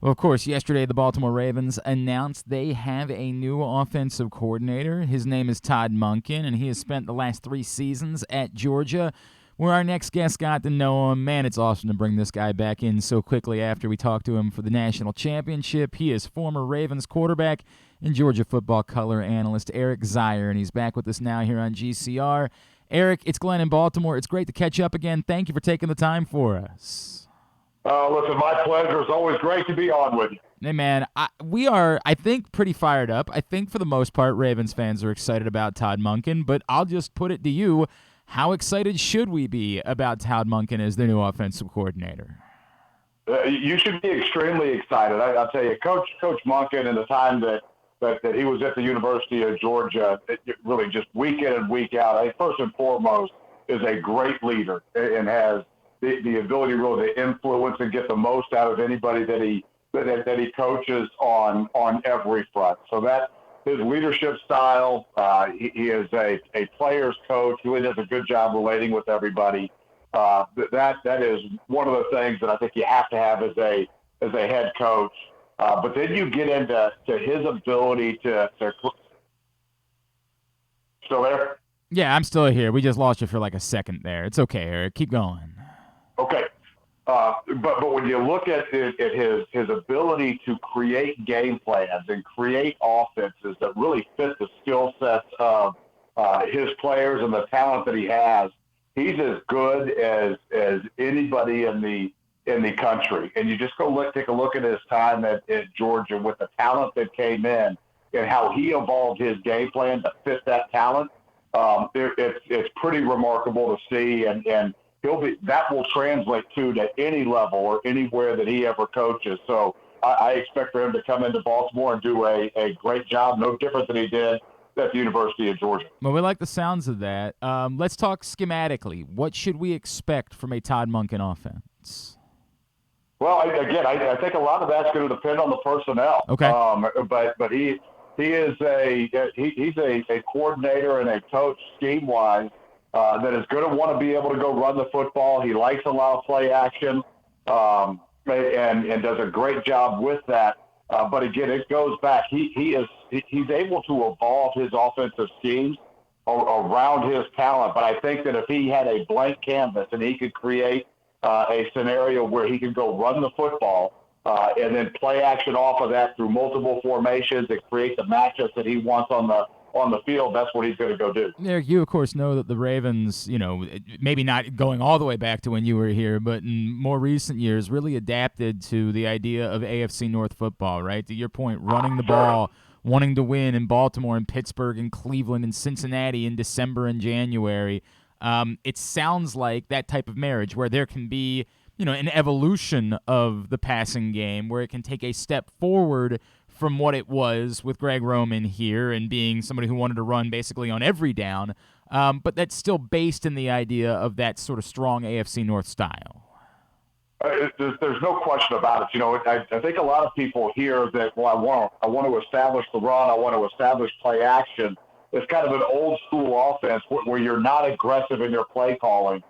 Well, of course, yesterday the Baltimore Ravens announced they have a new offensive coordinator. His name is Todd Monken, and he has spent the last 3 seasons at Georgia, where our next guest got to know him. Man, it's awesome to bring this guy back in so quickly after we talked to him for the national championship. He is former Ravens quarterback and Georgia football color analyst Eric Zeier, and he's back with us now here on GCR. Eric, it's Glenn in Baltimore. It's great to catch up again. Thank you for taking the time for us. Listen, my pleasure. It's always great to be on with you. Hey, man, we are, I think, pretty fired up. I think for the most part, Ravens fans are excited about Todd Monken, but I'll just put it to you, how excited should we be about Todd Monken as their new offensive coordinator? You should be extremely excited. I'll tell you, Coach Monken, in the time that he was at the University of Georgia, it really just week in and week out, I think first and foremost, is a great leader and has the ability really to influence and get the most out of anybody that he coaches on every front. So that his leadership style, he is a player's coach. He really does a good job relating with everybody. That is one of the things that I think you have to have as a head coach. But then you get into his ability to still there? Yeah, I'm still here. We just lost you for like a second there. It's okay, Eric. Keep going. Okay. But when you look at his ability to create game plans and create offenses that really fit the skill sets of his players and the talent that he has, he's as good as anybody in the country. And you just take a look at his time at Georgia with the talent that came in and how he evolved his game plan to fit that talent. It's pretty remarkable to see, and that will translate to any level or anywhere that he ever coaches. So I expect for him to come into Baltimore and do a great job, no different than he did at the University of Georgia. Well, we like the sounds of that. Let's talk schematically. What should we expect from a Todd Monken offense? Well, I think a lot of that's going to depend on the personnel. Okay. But he's a coordinator and a coach scheme-wise that is going to want to be able to go run the football. He likes a lot of play action and does a great job with that. But again, it goes back. He's able to evolve his offensive schemes around his talent. But I think that if he had a blank canvas and he could create a scenario where he could go run the football and then play action off of that through multiple formations and create the matchups that he wants on the field, that's what he's going to go do. Eric, you, of course, know that the Ravens, maybe not going all the way back to when you were here, but in more recent years, really adapted to the idea of AFC North football, right? To your point, running the ball, wanting to win in Baltimore and Pittsburgh and Cleveland and Cincinnati in December and January. It sounds like that type of marriage where there can be, an evolution of the passing game where it can take a step forward from what it was with Greg Roman here and being somebody who wanted to run basically on every down, but that's still based in the idea of that sort of strong AFC North style. There's no question about it. I think a lot of people hear that, well, I want to establish the run, I want to establish play action. It's kind of an old school offense where you're not aggressive in your play calling.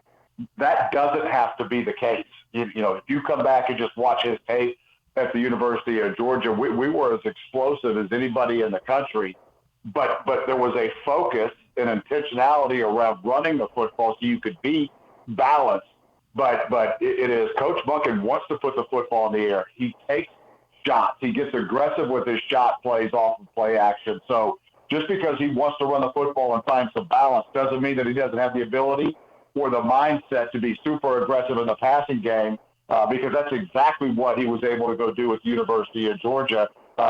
That doesn't have to be the case. If you come back and just watch his tape at the University of Georgia, we were as explosive as anybody in the country, but there was a focus and intentionality around running the football so you could be balanced. But it is Coach Monken wants to put the football in the air. He takes shots. He gets aggressive with his shot plays off of play action. So just because he wants to run the football and find some balance doesn't mean that he doesn't have the ability or the mindset to be super aggressive in the passing game, because that's exactly what he was able to go do at the University of Georgia.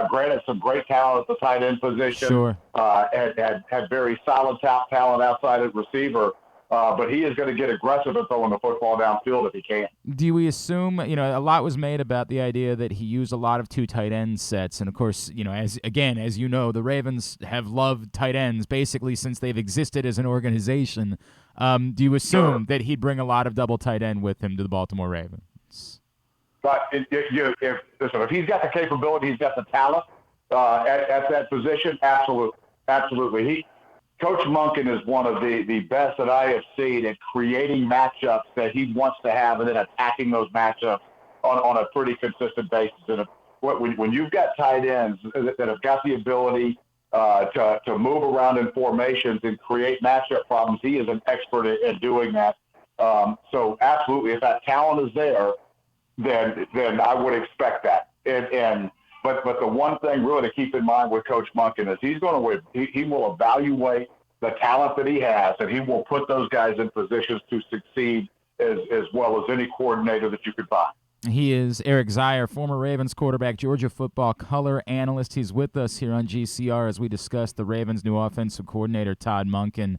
Granted, some great talent at the tight end position. Sure. Had very solid talent outside at receiver. But he is going to get aggressive and throwing the football downfield if he can. Do we assume, a lot was made about the idea that he used a lot of 2 tight end sets. And, of course, as you know, the Ravens have loved tight ends basically since they've existed as an organization. Do you assume that he'd bring a lot of double tight end with him to the Baltimore Ravens? But if he's got the capability, he's got the talent at that position, absolutely. Coach Monken is one of the best that I have seen at creating matchups that he wants to have and then attacking those matchups on a pretty consistent basis. And when you've got tight ends that have got the ability to move around in formations and create matchup problems, he is an expert at doing that. So absolutely, if that talent is there, then I would expect that. But the one thing really to keep in mind with Coach Monken is he will evaluate the talent that he has, and he will put those guys in positions to succeed as well as any coordinator that you could find. He is Eric Zeier, former Ravens quarterback, Georgia football color analyst. He's with us here on GCR as we discuss the Ravens' new offensive coordinator, Todd Monken.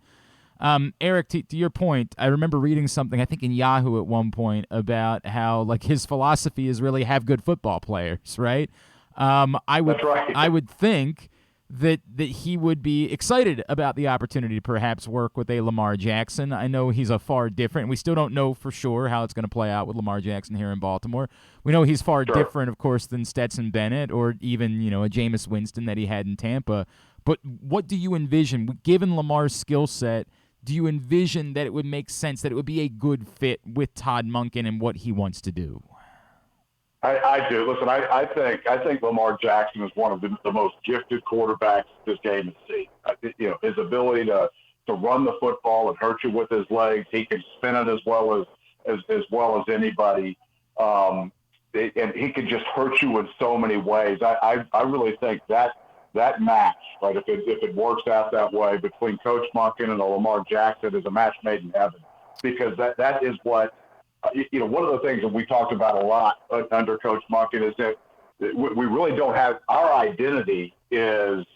Eric, to your point, I remember reading something, I think in Yahoo at one point, about how like his philosophy is really have good football players, right? That's right. I would think that he would be excited about the opportunity to perhaps work with a Lamar Jackson. I know he's a far different. We still don't know for sure how it's going to play out with Lamar Jackson here in Baltimore. We know he's far different, of course, than Stetson Bennett or even, a Jameis Winston that he had in Tampa. But what do you envision, given Lamar's skill set, do you envision that it would make sense, that it would be a good fit with Todd Monken and what he wants to do? I do. Listen, I think Lamar Jackson is one of the most gifted quarterbacks this game has seen. His ability to run the football and hurt you with his legs. He can spin it as well as anybody. And he can just hurt you in so many ways. I really think that match, right, if it works out that way between Coach Monken and Lamar Jackson, is a match made in heaven, because that is what. One of the things that we talked about a lot under Coach Monken is that we really don't have our identity is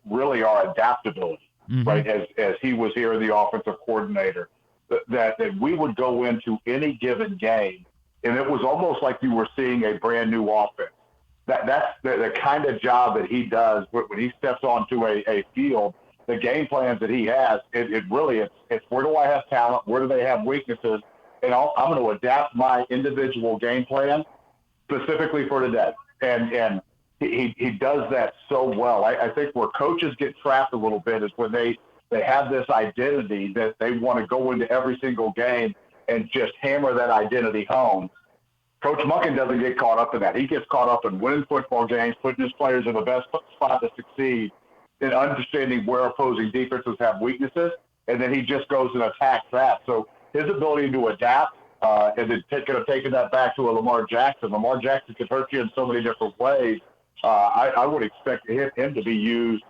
really our adaptability, right? As he was here, the offensive coordinator, that we would go into any given game, and it was almost like you were seeing a brand new offense. That's the kind of job that he does when he steps onto a field. The game plans that he has, it's where do I have talent? Where do they have weaknesses? And I'm going to adapt my individual game plan specifically for today. And he does that so well. I think where coaches get trapped a little bit is when they have this identity that they want to go into every single game and just hammer that identity home. Coach Monken doesn't get caught up in that. He gets caught up in winning football games, putting his players in the best spot to succeed, and understanding where opposing defenses have weaknesses, and then he just goes and attacks that. So his ability to adapt and then taking that back to a Lamar Jackson. Lamar Jackson can hurt you in so many different ways. I would expect him to be used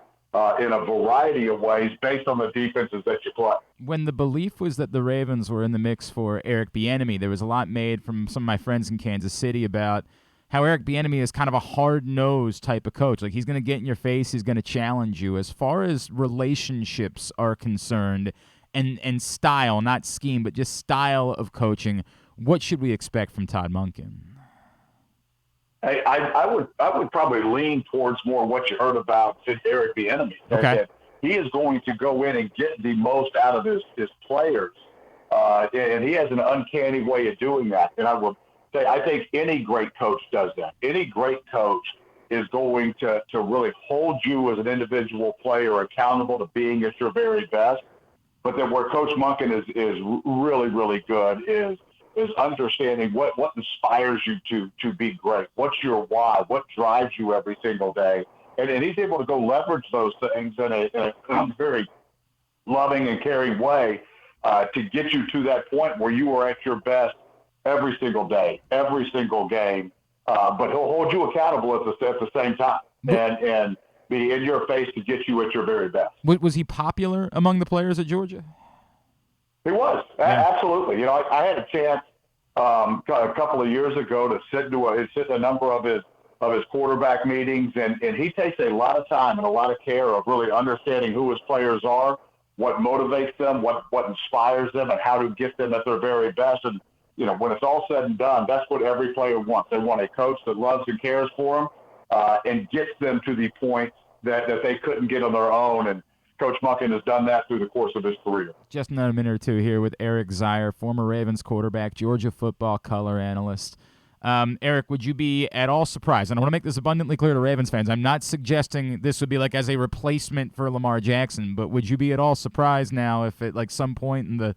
in a variety of ways based on the defenses that you play. When the belief was that the Ravens were in the mix for Eric Bieniemy, there was a lot made from some of my friends in Kansas City about how Eric Bieniemy is kind of a hard-nosed type of coach. Like, he's going to get in your face, he's going to challenge you. As far as relationships are concerned, and style, not scheme, but just style of coaching, what should we expect from Todd Monken? I would probably lean towards more what you heard about Eric Bieniemy. Okay. That he is going to go in and get the most out of his players, and he has an uncanny way of doing that. And I would say I think any great coach does that. Any great coach is going to really hold you as an individual player accountable to being at your very best. But then where Coach Monken is really, really good is understanding what inspires you to be great. What's your why? What drives you every single day? And he's able to go leverage those things in a very loving and caring way to get you to that point where you are at your best every single day, every single game. But he'll hold you accountable at the same time and be in your face to get you at your very best. Was he popular among the players at Georgia? He was. Yeah. Absolutely. I had a chance a couple of years ago to sit in a number of his quarterback meetings, and he takes a lot of time and a lot of care of really understanding who his players are, what motivates them, what inspires them, and how to get them at their very best. And when it's all said and done, that's what every player wants. They want a coach that loves and cares for them. And gets them to the point that they couldn't get on their own. And Coach Monken has done that through the course of his career. Just another minute or two here with Eric Zeier, former Ravens quarterback, Georgia football color analyst. Eric, would you be at all surprised? And I want to make this abundantly clear to Ravens fans. I'm not suggesting this would be like as a replacement for Lamar Jackson, but would you be at all surprised now if at like some point in the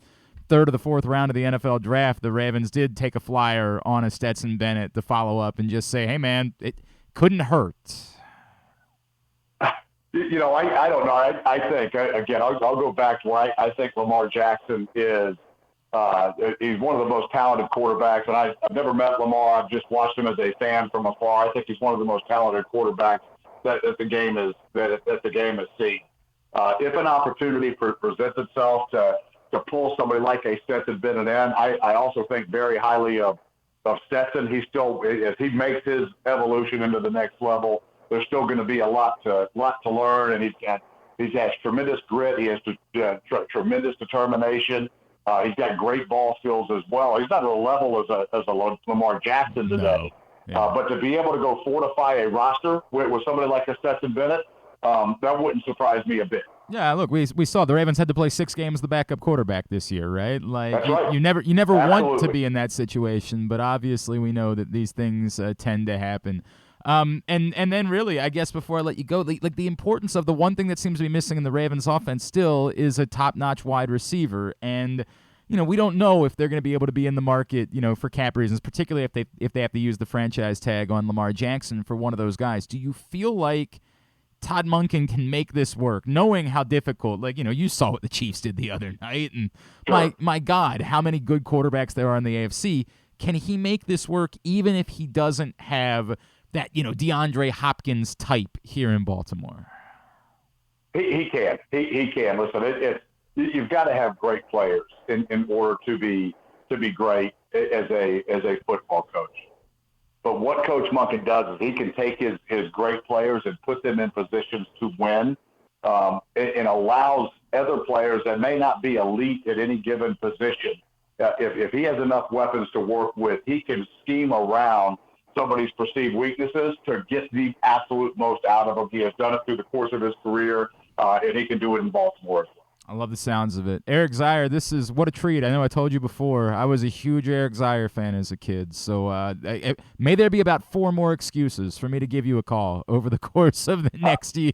third or the fourth round of the NFL draft, the Ravens did take a flyer on a Stetson Bennett to follow up and just say, hey, man, couldn't hurt. I don't know. I think, again, I'll go back to where I think Lamar Jackson is. He's one of the most talented quarterbacks, and I've never met Lamar. I've just watched him as a fan from afar. I think he's one of the most talented quarterbacks that the game has seen. If an opportunity presents itself to pull somebody like a Stetson Bennett in, I also think very highly of Stetson. He still, as he makes his evolution into the next level, there's still going to be a lot to learn, and he's has tremendous grit. He has tremendous determination. He's got great ball skills as well. He's not at a level as a Lamar Jackson today. No. Yeah. But to be able to go fortify a roster with somebody like a Stetson Bennett, that wouldn't surprise me a bit. Yeah, look, we saw the Ravens had to play 6 games the backup quarterback this year, right? Like That's right. You never Absolutely. want to be in that situation, but obviously we know that these things tend to happen. And then really, I guess before I let you go, the importance of the one thing that seems to be missing in the Ravens offense still is a top-notch wide receiver. And we don't know if they're going to be able to be in the market, for cap reasons, particularly if they have to use the franchise tag on Lamar Jackson for one of those guys. Do you feel like Todd Monken can make this work, knowing how difficult, you saw what the Chiefs did the other night, and Sure. my God, how many good quarterbacks there are in the AFC. Can he make this work even if he doesn't have that, DeAndre Hopkins type here in Baltimore? He can. He can. Listen, you've got to have great players in order to be great as a football coach. But what Coach Monken does is he can take his great players and put them in positions to win, and allows other players that may not be elite at any given position. If he has enough weapons to work with, he can scheme around somebody's perceived weaknesses to get the absolute most out of them. He has done it through the course of his career, and he can do it in Baltimore as well. I love the sounds of it. Eric Zeier, this is what a treat. I know I told you before, I was a huge Eric Zeier fan as a kid. So may there be about 4 more excuses for me to give you a call over the course of the next year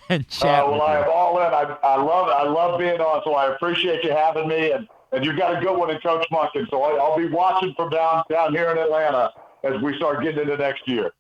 and chat with you. I am all in. I love being on, so I appreciate you having me. And you've got a good one in Coach Monken. So I'll be watching from down here in Atlanta as we start getting into next year.